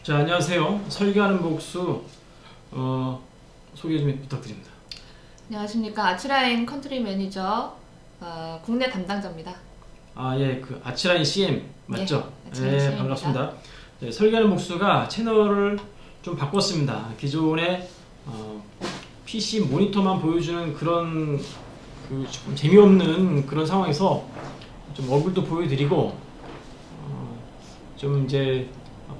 자, 안녕하세요. 설계하는 복수 소개 좀 부탁드립니다. 안녕하십니까. 아치라인 컨트리 매니저 국내 담당자입니다. 아, 예, 그 아치라인 CM 맞죠? 네, 아치라인 예, CM 입니다. 반갑습니다. 네, 설계하는 복수가 채널을 좀 바꿨습니다. 기존에 PC 모니터만 보여주는 그런 좀 재미없는 그런 상황에서 좀 얼굴도 보여드리고 좀 이제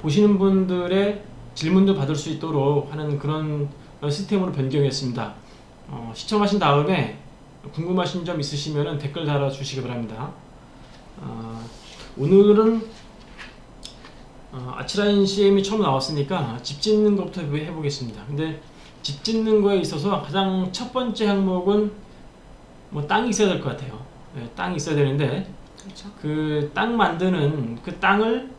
보시는 분들의 질문도 받을 수 있도록 하는 그런 시스템으로 변경했습니다. 시청하신 다음에 궁금하신 점 있으시면 댓글 달아주시기 바랍니다. 오늘은 아치라인 CM이 처음 나왔으니까 집 짓는 것부터 해보겠습니다. 근데 집 짓는 거에 있어서 가장 첫 번째 항목은 뭐 땅이 있어야 될 것 같아요. 네, 땅이 있어야 되는데 그렇죠. 그 땅 만드는 그 땅을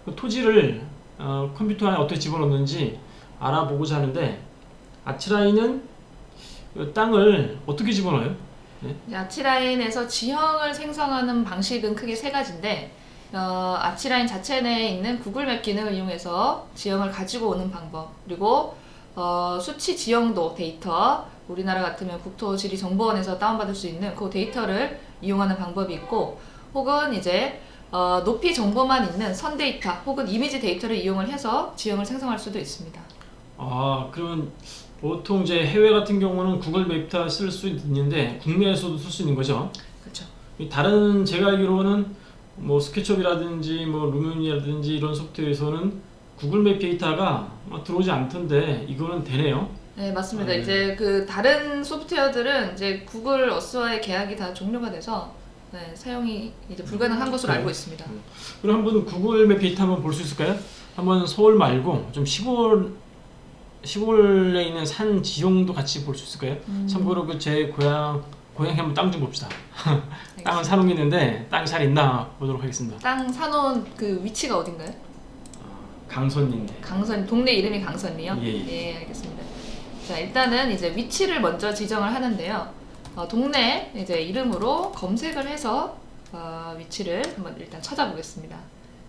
그 토지를 컴퓨터 안에 어떻게 집어넣는지 알아보고자 하는데 아치라인은 그 땅을 어떻게 집어넣어요? 네? 아치라인에서 지형을 생성하는 방식은 크게 세 가지인데 아치라인 자체 내에 있는 구글맵 기능을 이용해서 지형을 가지고 오는 방법, 그리고 수치 지형도 데이터, 우리나라 같으면 국토지리정보원에서 다운받을 수 있는 그 데이터를 이용하는 방법이 있고, 혹은 이제 높이 정보만 있는 선 데이터 혹은 이미지 데이터를 이용을 해서 지형을 생성할 수도 있습니다. 아, 그러면 보통 이제 해외 같은 경우는 구글 맵다 쓸 수 있는데 국내에서도 쓸 수 있는 거죠? 그렇죠. 다른 제가 알기로는 뭐 스케치업이라든지 뭐 루멘이라든지 이런 소프트웨어에서는 구글 맵 데이터가 들어오지 않던데 이거는 되네요. 네, 맞습니다. 네. 이제 그 다른 소프트웨어들은 이제 구글 어스와의 계약이 다 종료가 돼서 사용이 이제 불가능한 것으로 그래요? 알고 있습니다. 그럼 한번 구글 맵 데이터 한번 볼 수 있을까요? 한번 서울 말고 좀 시골에 있는 산 지형도 같이 볼 수 있을까요? 참고로 그 제 고향에 한번 땅 좀 봅시다. 땅은 사놓은 게 있는데 땅이 잘 있나 보도록 하겠습니다. 땅 사놓은 그 위치가 어딘가요? 강선인데. 강선, 동네 이름이 강선이요? 예. 예, 알겠습니다. 자, 일단은 이제 위치를 먼저 지정을 하는데요. 동네 이제 이름으로 검색을 해서 위치를 한번 일단 찾아보겠습니다.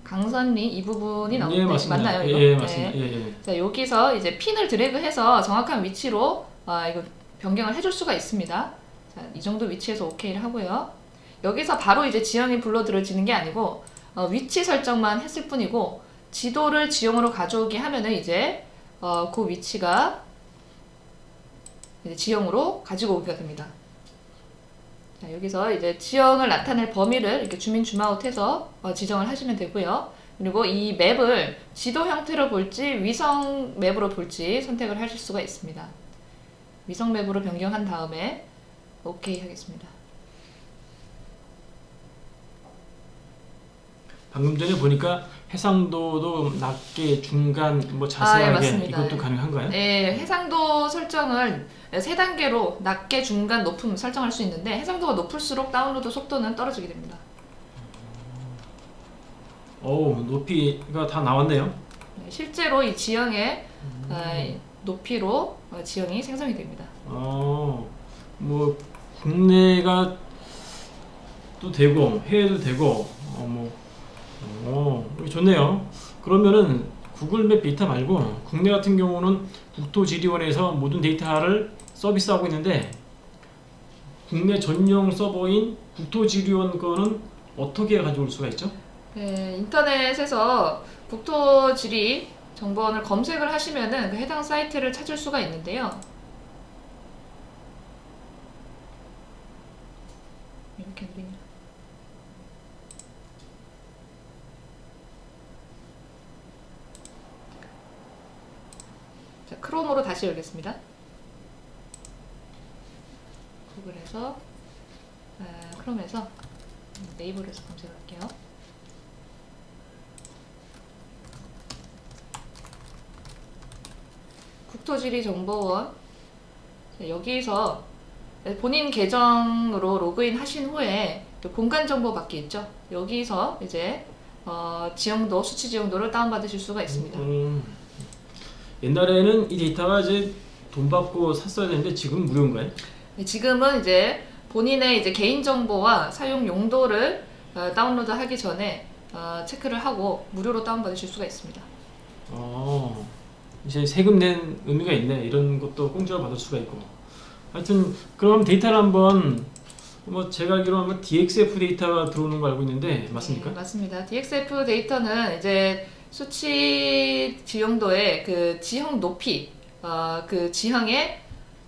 강선리 이 부분이 나오는데 예, 맞습니다. 맞나요? 이거? 예, 맞습니다. 네. 예, 예. 자, 여기서 이제 핀을 드래그해서 정확한 위치로 이거 변경을 해줄 수가 있습니다. 자, 이 정도 위치에서 OK를 하고요. 여기서 바로 이제 지형이 불러들어지는 게 아니고 위치 설정만 했을 뿐이고, 지도를 지형으로 가져오게 하면은 이제 그 위치가 이제 지형으로 가지고 오기가 됩니다. 자, 여기서 이제 지형을 나타낼 범위를 이렇게 주민 줌아웃해서 지정을 하시면 되고요. 그리고 이 맵을 지도 형태로 볼지 위성 맵으로 볼지 선택을 하실 수가 있습니다. 위성 맵으로 변경한 다음에 OK 하겠습니다. 방금 전에 보니까 해상도도 낮게, 중간, 뭐 예, 자세하게 맞습니다. 이것도 가능한가요? 네, 해상도 설정을 3단계로 낮게, 중간, 높음 설정할 수 있는데, 해상도가 높을수록 다운로드 속도는 떨어지게 됩니다. 높이가 다 나왔네요. 네, 실제로 이 지형의 높이로 지형이 생성이 됩니다. 뭐 국내가 또 되고 해외도 되고 좋네요. 그러면은 구글맵 데이터 말고 국내 같은 경우는 국토지리원에서 모든 데이터를 서비스하고 있는데 국내 전용 서버인 국토지리원 거는 어떻게 가져올 수가 있죠? 네, 인터넷에서 국토지리 정보원을 검색을 하시면은 그 해당 사이트를 찾을 수가 있는데요. 이렇게 느리냐. 자, 크롬으로 다시 열겠습니다. 구글에서 크롬에서 네이버에서 검색할게요. 국토지리정보원. 자, 여기서 본인 계정으로 로그인 하신 후에 공간 정보 받기 있죠. 여기서 이제 지형도, 수치 지형도를 다운받으실 수가 있습니다. 옛날에는 이 데이터가 이제 돈 받고 샀어야 되는데 지금 무료인가요? 네, 지금은 이제 본인의 이제 개인 정보와 사용 용도를 다운로드 하기 전에 체크를 하고 무료로 다운받으실 수가 있습니다. 이제 세금 낸 의미가 있네. 이런 것도 공짜로 받을 수가 있고. 하여튼 그럼 데이터를 한번 뭐 제가 알기로는 아마 DXF 데이터가 들어오는 거 알고 있는데 맞습니까? 네, 맞습니다. DXF 데이터는 이제 수치 지형도의 그 지형 높이, 그 지형의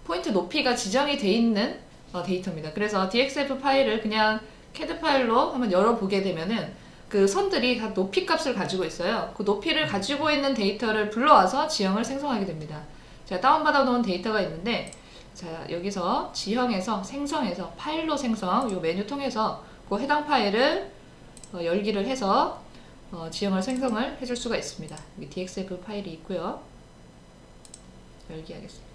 포인트 높이가 지정이 돼 있는 데이터입니다. 그래서 DXF 파일을 그냥 CAD 파일로 한번 열어보게 되면은 그 선들이 다 높이 값을 가지고 있어요. 그 높이를 가지고 있는 데이터를 불러와서 지형을 생성하게 됩니다. 제가 다운받아 놓은 데이터가 있는데, 자, 여기서 지형에서 생성해서 파일로 생성, 요 메뉴 통해서 그 해당 파일을 열기를 해서 지형을 생성을 해줄 수가 있습니다. 여기 DXF 파일이 있고요. 열기 하겠습니다.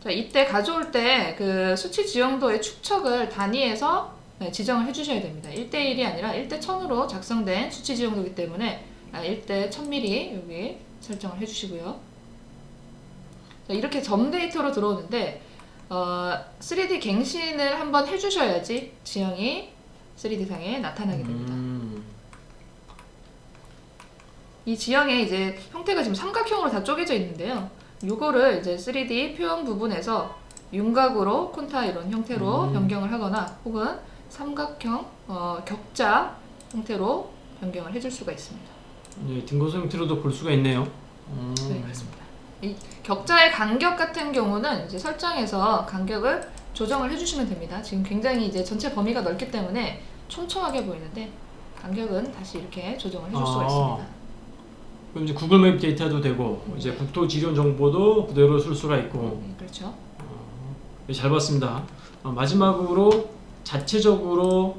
자, 이때 가져올 때 그 수치 지형도의 축척을 단위에서 지정을 해주셔야 됩니다. 1대1이 아니라 1대1000으로 작성된 수치 지형도이기 때문에 1대1000mm 여기 설정을 해주시고요. 자, 이렇게 점 데이터로 들어오는데 3D 갱신을 한번 해주셔야지 지형이 3D상에 나타나게 됩니다. 이 지형의 이제 형태가 지금 삼각형으로 다 쪼개져 있는데요. 요거를 이제 3D 표현 부분에서 윤곽으로 콘타 이런 형태로 변경을 하거나 혹은 삼각형 격자 형태로 변경을 해줄 수가 있습니다. 네, 등고소 형태로도 볼 수가 있네요. 네, 그렇습니다. 이 격자의 간격 같은 경우는 이제 설정에서 간격을 조정을 해주시면 됩니다. 지금 굉장히 이제 전체 범위가 넓기 때문에 촘촘하게 보이는데 간격은 다시 이렇게 조정을 해줄 수가 있습니다. 그럼 이제 구글맵 데이터도 되고 이제 국토 지리원 정보도 그대로 쓸 수가 있고. 네, 그렇죠. 잘 봤습니다. 마지막으로 자체적으로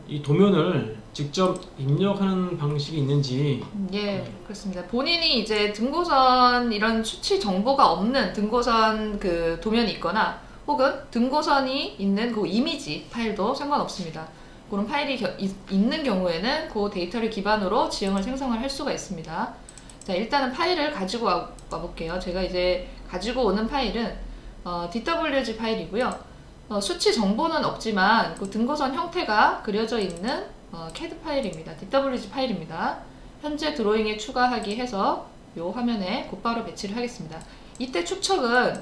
이 도면을 직접 입력하는 방식이 있는지. 예, 그렇습니다. 본인이 이제 등고선 이런 수치 정보가 없는 등고선 그 도면이 있거나 혹은 등고선이 있는 그 이미지 파일도 상관없습니다. 그런 파일이 있는 경우에는 그 데이터를 기반으로 지형을 생성을 할 수가 있습니다. 자, 일단은 파일을 가지고 와볼게요. 제가 이제 가지고 오는 파일은 DWG 파일이고요. 수치 정보는 없지만 그 등고선 형태가 그려져 있는 CAD 파일입니다. DWG 파일입니다. 현재 드로잉에 추가하기 해서 이 화면에 곧바로 배치를 하겠습니다. 이때 축척은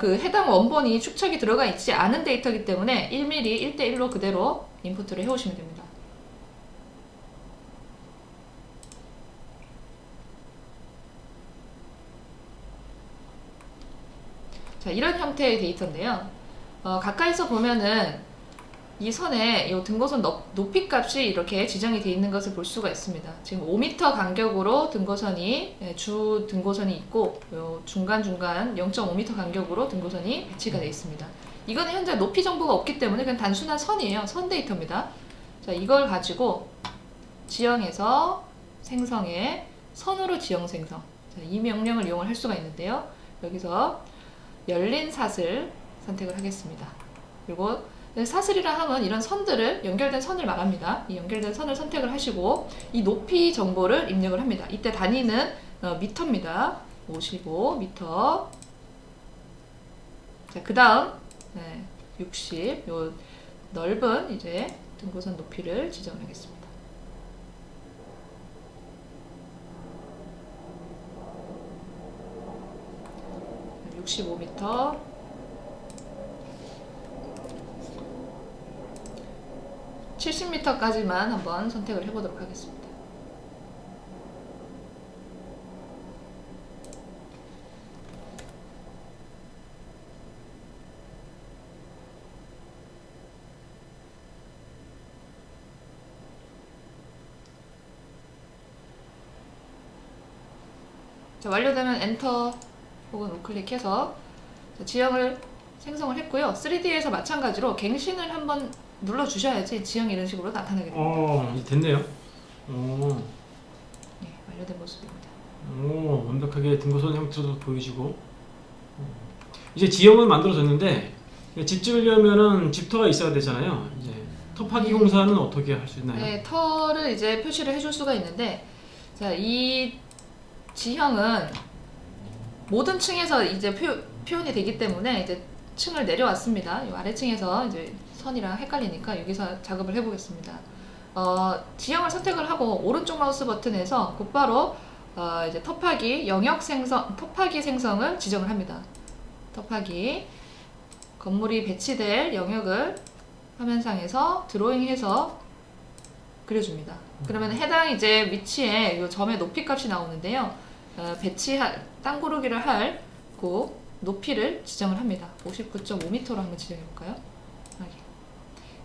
그 해당 원본이 축척이 들어가 있지 않은 데이터이기 때문에 1mm 1대1로 그대로 인풋을 해오시면 됩니다. 자, 이런 형태의 데이터인데요. 가까이서 보면은 이 선에 이 등고선 높이 값이 이렇게 지정이 되어 있는 것을 볼 수가 있습니다. 지금 5m 간격으로 등고선이 주 등고선이 있고 요 중간중간 0.5m 간격으로 등고선이 배치가 되어 있습니다. 이거는 현재 높이 정보가 없기 때문에 그냥 단순한 선이에요. 선 데이터입니다. 자, 이걸 가지고 지형에서 생성에 선으로 지형 생성. 자, 이 명령을 이용을 할 수가 있는데요. 여기서 열린 사슬 선택을 하겠습니다. 그리고 사슬이라 하면 이런 선들을 연결된 선을 말합니다. 이 연결된 선을 선택을 하시고 이 높이 정보를 입력을 합니다. 이때 단위는 미터입니다. 55m. 자, 그 다음 60. 요 넓은 이제 등고선 높이를 지정을 하겠습니다. 자, 65m. 70m까지만 한번 선택을 해보도록 하겠습니다. 자, 완료되면 엔터 혹은 우클릭해서 지형을 생성을 했고요. 3D에서 마찬가지로 갱신을 한번 눌러주셔야지 지형이 이런 식으로 나타나게 됩니다. 이제 됐네요. 네, 완료된 모습입니다. 완벽하게 등고선 형태도 보여지고. 이제 지형은 만들어졌는데 집 지으려면은 집터가 있어야 되잖아요. 이제 터 파기 공사는 어떻게 할 수 있나요? 네, 터를 이제 표시를 해줄 수가 있는데, 자, 이 지형은 모든 층에서 이제 표현이 되기 때문에 이제 층을 내려왔습니다. 이 아래층에서 이제 선이랑 헷갈리니까 여기서 작업을 해보겠습니다. 지형을 선택을 하고 오른쪽 마우스 버튼에서 곧바로 이제 토파기 생성을 지정을 합니다. 토파기 건물이 배치될 영역을 화면상에서 드로잉해서 그려줍니다. 그러면 해당 이제 위치에 이 점의 높이 값이 나오는데요. 땅 고르기를 할 그 높이를 지정을 합니다. 59.5m로 한번 지정해 볼까요?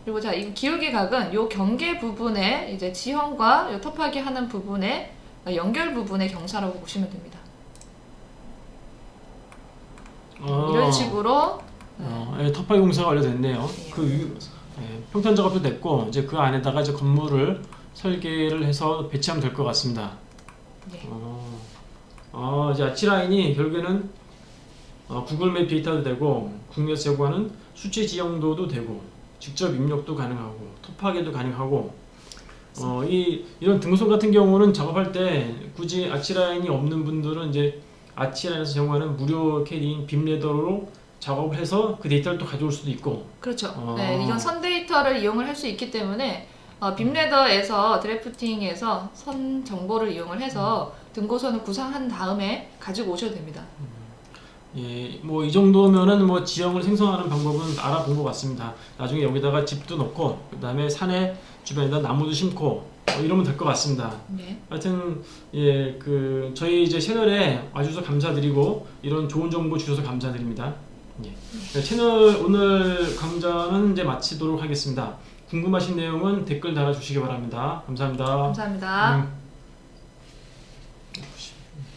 그리고 자, 이 기울기 각은 이 경계 부분에 이제 지형과 이 토파기 하는 부분에 연결 부분의 경사라고 보시면 됩니다. 이런 식으로 터파기 공사가 완료됐네요. 예. 평탄 작업도 됐고 이제 그 안에다가 이제 건물을 설계를 해서 배치하면 될 것 같습니다. 네. 이제 아치라인이 결국에는 구글맵 데이터도 되고 국내에서 제공하는 수치 지형도도 되고 직접 입력도 가능하고 토파기도 가능하고 이런 등호선 같은 경우는 작업할 때 굳이 아치라인이 없는 분들은 이제 아치라인에서 제공하는 무료 캐리인 빔레더로 작업을 해서 그 데이터를 또 가져올 수도 있고. 그렇죠. 네, 이건 선 데이터를 이용을 할 수 있기 때문에 빔레더에서 드래프팅에서 선 정보를 이용을 해서 등고선을 구상한 다음에 가지고 오셔도 됩니다. 예, 뭐 이 정도면은 뭐 지형을 생성하는 방법은 알아본 것 같습니다. 나중에 여기다가 집도 넣고 그다음에 산에 주변에다 나무도 심고 이러면 될 것 같습니다. 네. 하여튼 저희 이제 채널에 와주셔서 감사드리고 이런 좋은 정보 주셔서 감사드립니다. 예. 채널 오늘 강좌는 이제 마치도록 하겠습니다. 궁금하신 내용은 댓글 달아주시기 바랍니다. 감사합니다. 감사합니다.